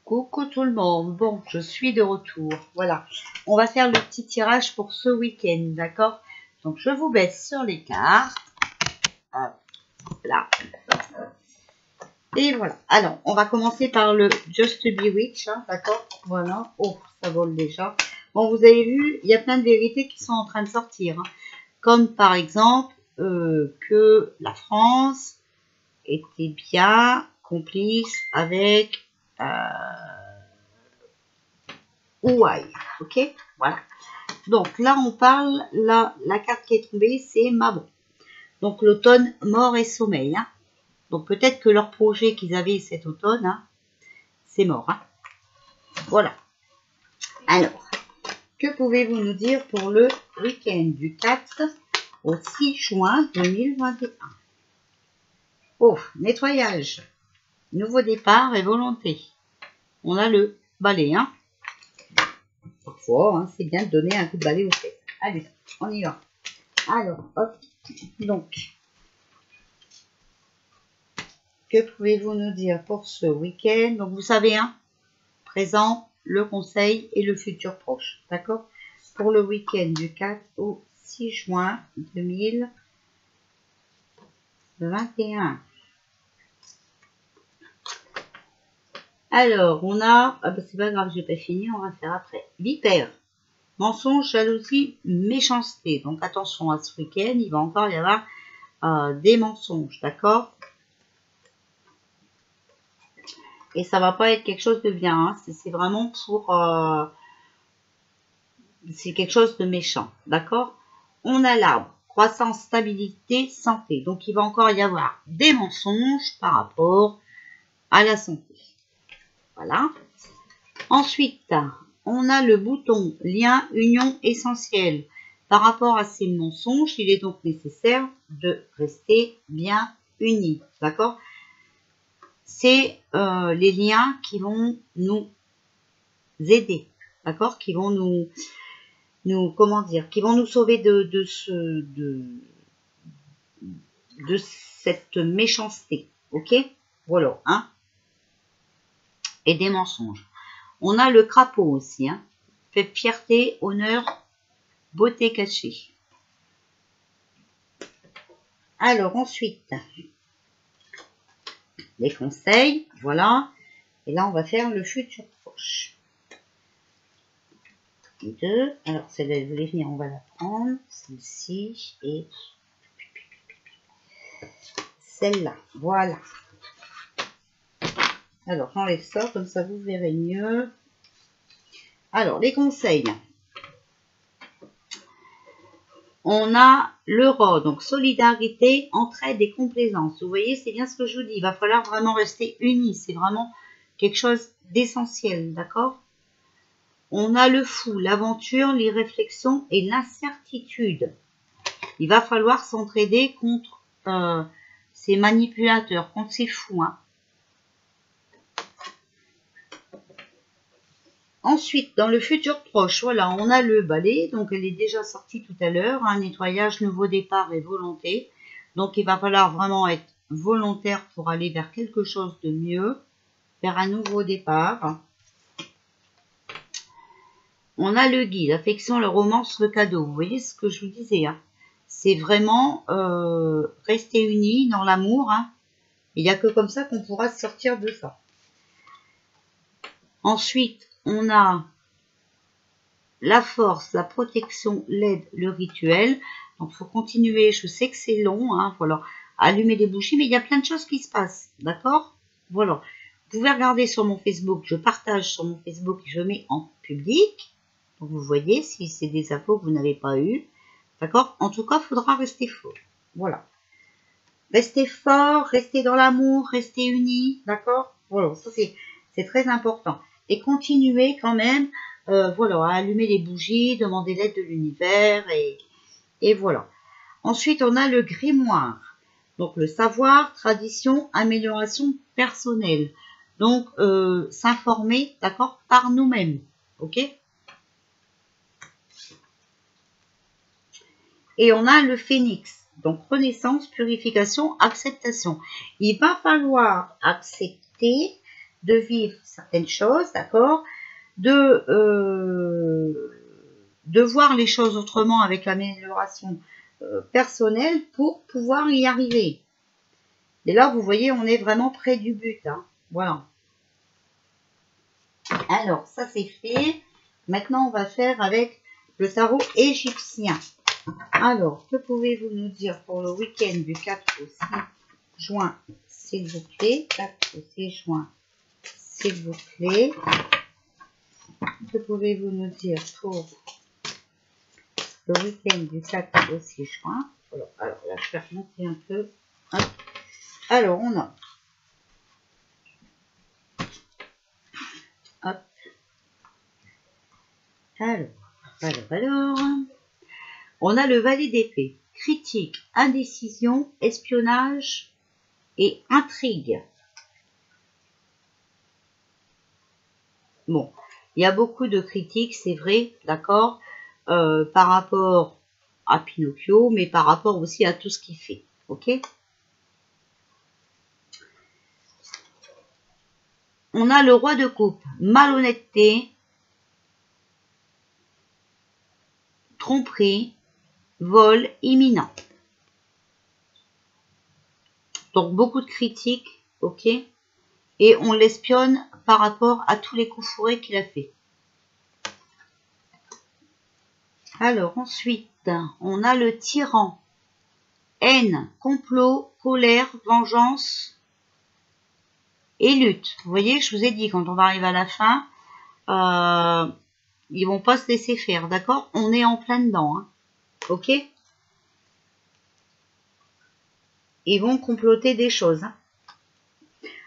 Coucou tout le monde, bon, je suis de retour, voilà. On va faire le petit tirage pour ce week-end, d'accord? Donc, je vous baisse sur les cartes. Hop, là. Et voilà. Alors, on va commencer par le Just Bewitch, hein, d'accord? Voilà. Oh, ça vole déjà. Bon, vous avez vu, il y a plein de vérités qui sont en train de sortir. Hein. Comme par exemple, que la France était bien complice avec... Hawaï, ok, voilà. Donc là, on parle, la carte qui est tombée, c'est Mabon. Donc l'automne, mort et sommeil. Hein. Donc peut-être que leur projet qu'ils avaient cet automne, hein, c'est mort. Hein. Voilà. Alors, que pouvez-vous nous dire pour le week-end du 4 au 6 juin 2021? Oh, nettoyage, nouveau départ et volonté. On a le balai, hein. Parfois, hein, c'est bien de donner un coup de balai au fait. Allez, on y va. Alors, hop, donc, que pouvez-vous nous dire pour ce week-end? Donc, vous savez, hein, présent, le conseil et le futur proche, d'accord? Pour le week-end du 4 au 6 juin 2021. Alors, on a, ah bah c'est pas grave, j'ai pas fini, on va faire après. Vipère, mensonge, jalousie, méchanceté. Donc, attention à ce week-end, il va encore y avoir des mensonges, d'accord? Et ça va pas être quelque chose de bien, hein. C'est vraiment pour... c'est quelque chose de méchant, d'accord? On a l'arbre, croissance, stabilité, santé. Donc, il va encore y avoir des mensonges par rapport à la santé. Voilà. Ensuite, on a le bouton lien, union, essentiel. Par rapport à ces mensonges, il est donc nécessaire de rester bien unis, d'accord? C'est les liens qui vont nous aider, d'accord? Qui vont nous comment dire, qui vont nous sauver de cette méchanceté, ok? Voilà, hein? Et des mensonges. On a le crapaud aussi, hein? Fait fierté, honneur, beauté cachée. Alors ensuite, les conseils, voilà. Et là, on va faire le futur proche. 2. Alors, celle-là, elle voulait venir, on va la prendre. Celle-ci et celle-là. Voilà. Alors, j'enlève ça, comme ça vous verrez mieux. Alors, les conseils. On a le roi, donc solidarité, entraide et complaisance. Vous voyez, c'est bien ce que je vous dis. Il va falloir vraiment rester unis. C'est vraiment quelque chose d'essentiel, d'accord? On a le fou, l'aventure, les réflexions et l'incertitude. Il va falloir s'entraider contre ces manipulateurs, contre ces fous. Hein. Ensuite, dans le futur proche, voilà, on a le balai. Donc, elle est déjà sortie tout à l'heure. Un nettoyage, nouveau départ et volonté. Donc, il va falloir vraiment être volontaire pour aller vers quelque chose de mieux, vers un nouveau départ. On a le guide, l'affection, la romance, le cadeau. Vous voyez ce que je vous disais. Hein. C'est vraiment rester unis dans l'amour. Hein. Il n'y a que comme ça qu'on pourra sortir de ça. Ensuite, on a la force, la protection, l'aide, le rituel. Donc, il faut continuer. Je sais que c'est long. Hein, voilà. Allumer des bougies, mais il y a plein de choses qui se passent. D'accord? Voilà. Vous pouvez regarder sur mon Facebook. Je partage sur mon Facebook et je mets en public. Donc, vous voyez si c'est des infos que vous n'avez pas eues. D'accord? En tout cas, il faudra rester fort. Voilà. Restez fort, restez dans l'amour, restez unis. D'accord? Voilà, ça c'est très important. Et continuez quand même voilà, à allumer les bougies, demander l'aide de l'univers et voilà. Ensuite, on a le grimoire. Donc, le savoir, tradition, amélioration personnelle. Donc, s'informer, d'accord, par nous-mêmes. Ok? Et on a le phénix. Donc, renaissance, purification, acceptation. Il va falloir accepter de vivre certaines choses, d'accord, de voir les choses autrement avec l'amélioration personnelle pour pouvoir y arriver. Et là, vous voyez, on est vraiment près du but. Hein. Voilà. Alors, ça c'est fait. Maintenant, on va faire avec le tarot égyptien. Alors, que pouvez-vous nous dire pour le week-end du 4 au 6 juin, s'il vous plaît? 4 au 6 juin, s'il vous plaît. Que pouvez-vous nous dire pour le week-end du 4 au 6 juin? Alors là, je vais remonter un peu. Hop. Alors, on a... Hop. Alors... On a le valet d'épée. Critique, indécision, espionnage et intrigue. Bon, il y a beaucoup de critiques, c'est vrai, d'accord, par rapport à Pinocchio, mais par rapport aussi à tout ce qu'il fait, ok? On a le roi de coupe, malhonnêteté, tromperie, vol imminent. Donc beaucoup de critiques, ok? Et on l'espionne par rapport à tous les coups fourrés qu'il a fait. Alors ensuite, on a le tyran. Haine, complot, colère, vengeance et lutte. Vous voyez, je vous ai dit, quand on va arriver à la fin, ils vont pas se laisser faire, d'accord? On est en plein dedans, hein. Ok? Ils vont comploter des choses. Hein.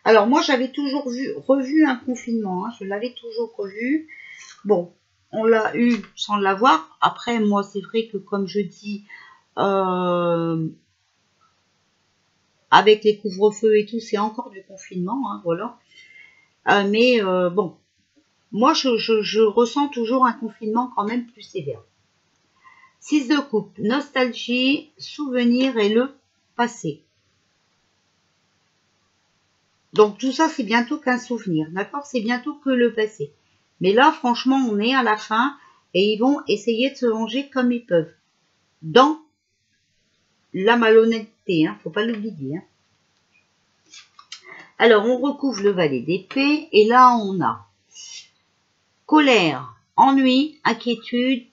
Alors moi, j'avais toujours revu un confinement. Hein. Je l'avais toujours revu. Bon, on l'a eu sans l'avoir. Après, moi, c'est vrai que comme je dis, avec les couvre-feux et tout, c'est encore du confinement. Hein, voilà. Mais bon, moi, je ressens toujours un confinement quand même plus sévère. 6 de coupe, nostalgie, souvenir et le passé. Donc tout ça, c'est bientôt qu'un souvenir, d'accord? C'est bientôt que le passé. Mais là, franchement, on est à la fin et ils vont essayer de se venger comme ils peuvent. Dans la malhonnêteté, hein, faut pas l'oublier. Hein. Alors, on recouvre le valet d'épée et là, on a colère, ennui, inquiétude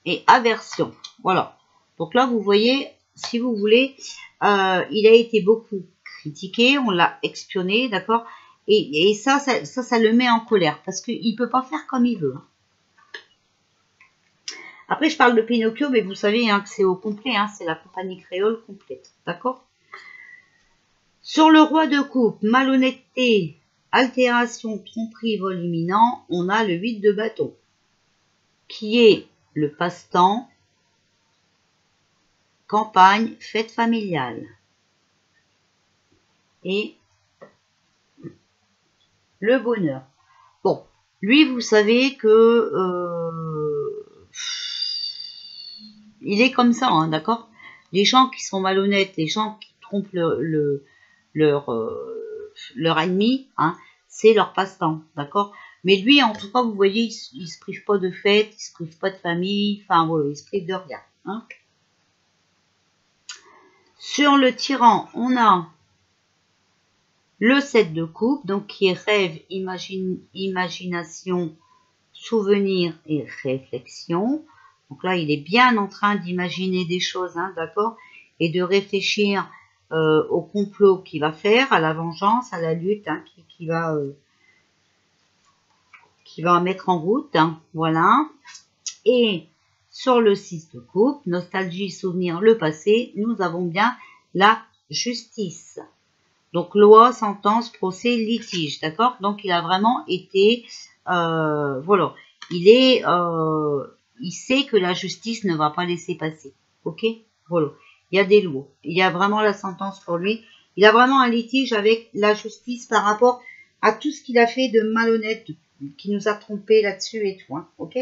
et aversion. Voilà. Donc là, vous voyez, si vous voulez, il a été beaucoup critiqué, on l'a espionné, d'accord? Et ça le met en colère parce qu'il ne peut pas faire comme il veut. Après, je parle de Pinocchio, mais vous savez hein, que c'est au complet, hein, c'est la compagnie créole complète, d'accord? Sur le roi de coupe, malhonnêteté, altération, tromperie, vol imminent, on a le 8 de bâton, qui est le passe-temps, campagne, fête familiale. Et le bonheur. Bon, lui, vous savez que il est comme ça, hein, d'accord? Les gens qui sont malhonnêtes, les gens qui trompent leur ennemi, hein, c'est leur passe-temps, d'accord? Mais lui, en tout cas, vous voyez, il se prive pas de fête, il se prive pas de famille, enfin voilà, il se prive de rien. Hein. Sur le tyran, on a le 7 de coupe, donc qui est rêve, imagination, souvenir et réflexion. Donc là, il est bien en train d'imaginer des choses, hein, d'accord? Et de réfléchir au complot qu'il va faire, à la vengeance, à la lutte hein, qui va mettre en route. Hein, voilà. Et sur le 6 de coupe, nostalgie, souvenir, le passé, nous avons bien la justice. Donc, loi, sentence, procès, litige, d'accord? Donc, il a vraiment été, voilà, il sait que la justice ne va pas laisser passer, ok? Voilà, il y a des lois, il y a vraiment la sentence pour lui. Il a vraiment un litige avec la justice par rapport à tout ce qu'il a fait de malhonnête, qui nous a trompés là-dessus et tout, hein, ok?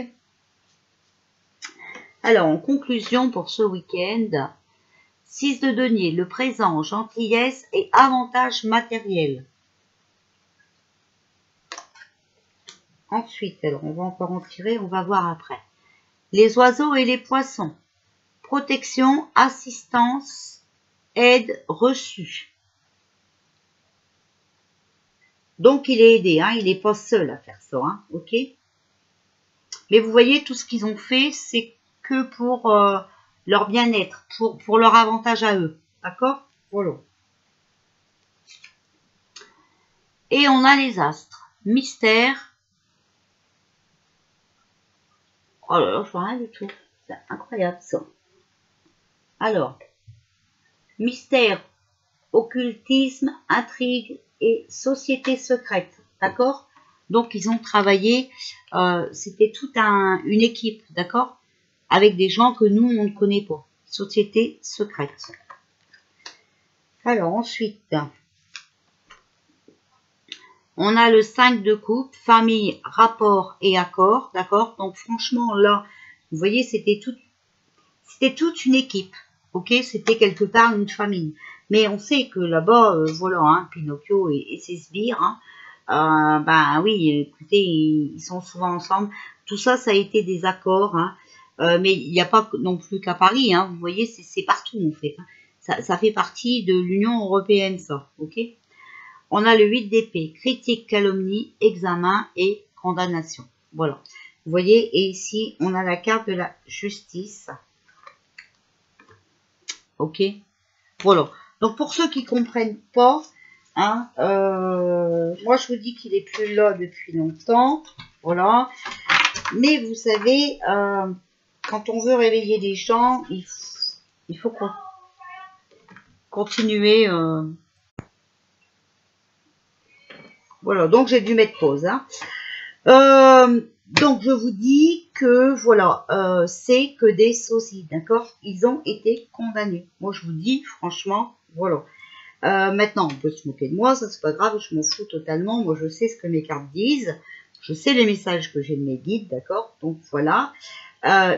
Alors, en conclusion pour ce week-end, 6 de denier, le présent, gentillesse et avantages matériels. Ensuite, alors on va encore en tirer, on va voir après. Les oiseaux et les poissons. Protection, assistance, aide reçue. Donc il est aidé, hein, il n'est pas seul à faire ça, hein, ok. Mais vous voyez, tout ce qu'ils ont fait, c'est que pour leur bien-être, pour leur avantage à eux, d'accord? Voilà. Et on a les astres. Mystère. Oh là là, je vois rien du tout. C'est incroyable ça. Alors, mystère, occultisme, intrigue et société secrète. D'accord? Donc, ils ont travaillé, c'était toute une équipe, d'accord? Avec des gens que nous, on ne connaît pas. Société secrète. Alors, ensuite, on a le 5 de coupe, famille, rapport et accord, d'accord? Donc, franchement, là, vous voyez, c'était toute une équipe, ok? C'était quelque part une famille. Mais on sait que là-bas, voilà, hein, Pinocchio et ses sbires, hein, ben oui, écoutez, ils sont souvent ensemble. Tout ça, ça a été des accords, hein, mais il n'y a pas non plus qu'à Paris, hein, vous voyez, c'est partout en fait. Hein. Ça fait partie de l'Union européenne, ça, ok? On a le 8 d'épée, critique, calomnie, examen et condamnation. Voilà, vous voyez, et ici, on a la carte de la justice. Ok, voilà. Donc pour ceux qui comprennent pas, hein, moi je vous dis qu'il est plus là depuis longtemps, voilà. Mais vous savez, quand on veut réveiller les gens, il faut continuer. Voilà, donc j'ai dû mettre pause. Hein. Donc je vous dis que voilà, c'est que des sosies, d'accord? Ils ont été condamnés. Moi je vous dis franchement, voilà. Maintenant on peut se moquer de moi, ça c'est pas grave, je m'en fous totalement. Moi je sais ce que mes cartes disent, je sais les messages que j'ai de mes guides, d'accord? Donc voilà.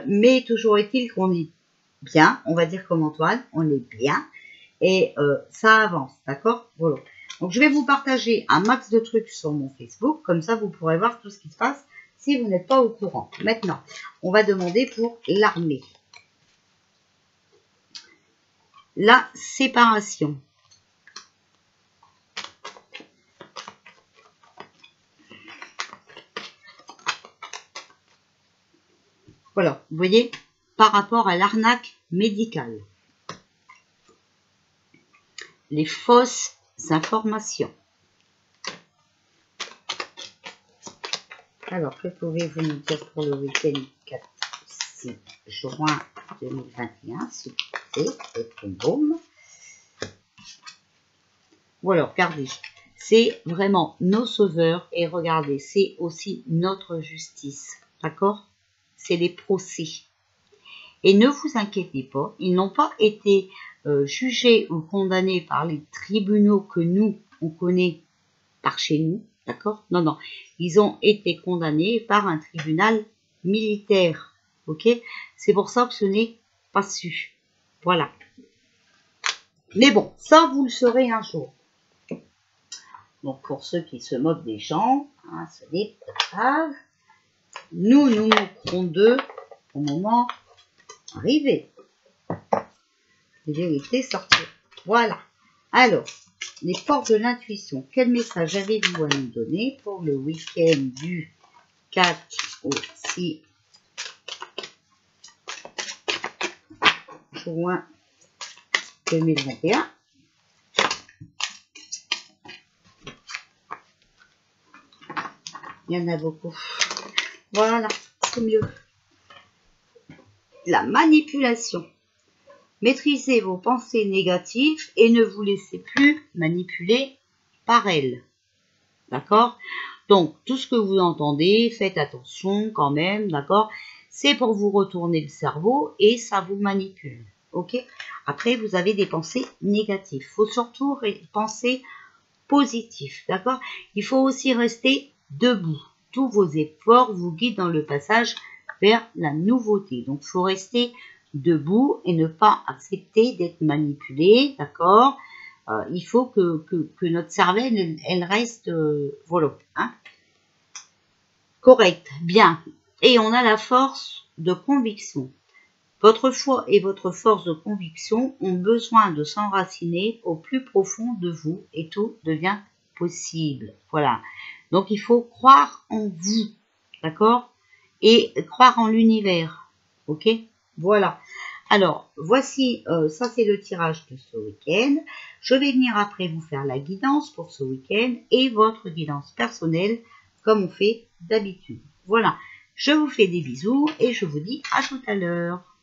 Mais toujours est-il qu'on est bien, on va dire comme Antoine, on est bien et ça avance, d'accord? Voilà. Donc je vais vous partager un max de trucs sur mon Facebook, comme ça vous pourrez voir tout ce qui se passe si vous n'êtes pas au courant. Maintenant, on va demander pour l'armée. La séparation. Voilà, vous voyez, par rapport à l'arnaque médicale. Les fausses informations. Alors, que pouvez-vous nous dire pour le week-end 4-6 juin 2021, s'il vous plaît, et boum. Voilà, regardez, c'est vraiment nos sauveurs, et regardez, c'est aussi notre justice, d'accord? C'est les procès. Et ne vous inquiétez pas, ils n'ont pas été jugés ou condamnés par les tribunaux que nous, on connaît par chez nous, d'accord? Non, non, ils ont été condamnés par un tribunal militaire, ok? C'est pour ça que ce n'est pas su. Voilà. Mais bon, ça, vous le saurez un jour. Donc, pour ceux qui se moquent des gens, hein, ce n'est pas grave. Nous nous moquerons d'eux au moment arrivé. Les vérités sortir. Voilà. Alors, les portes de l'intuition. Quel message avez-vous à nous donner pour le week-end du 4 au 6 juin 2021? Il y en a beaucoup. Voilà, c'est mieux. La manipulation. Maîtrisez vos pensées négatives et ne vous laissez plus manipuler par elles. D'accord? Donc, tout ce que vous entendez, faites attention quand même, d'accord? C'est pour vous retourner le cerveau et ça vous manipule. Ok? Après, vous avez des pensées négatives. Il faut surtout penser positif. D'accord? Il faut aussi rester debout. Tous vos efforts vous guident dans le passage vers la nouveauté. Donc, il faut rester debout et ne pas accepter d'être manipulé, d'accord? Il faut que notre cervelle, elle reste, voilà. Hein. Correct, bien. Et on a la force de conviction. Votre foi et votre force de conviction ont besoin de s'enraciner au plus profond de vous et tout devient possible. Voilà. Donc il faut croire en vous, d'accord? Et croire en l'univers, ok? Voilà. Alors, voici, ça c'est le tirage de ce week-end. Je vais venir après vous faire la guidance pour ce week-end et votre guidance personnelle comme on fait d'habitude. Voilà. Je vous fais des bisous et je vous dis à tout à l'heure.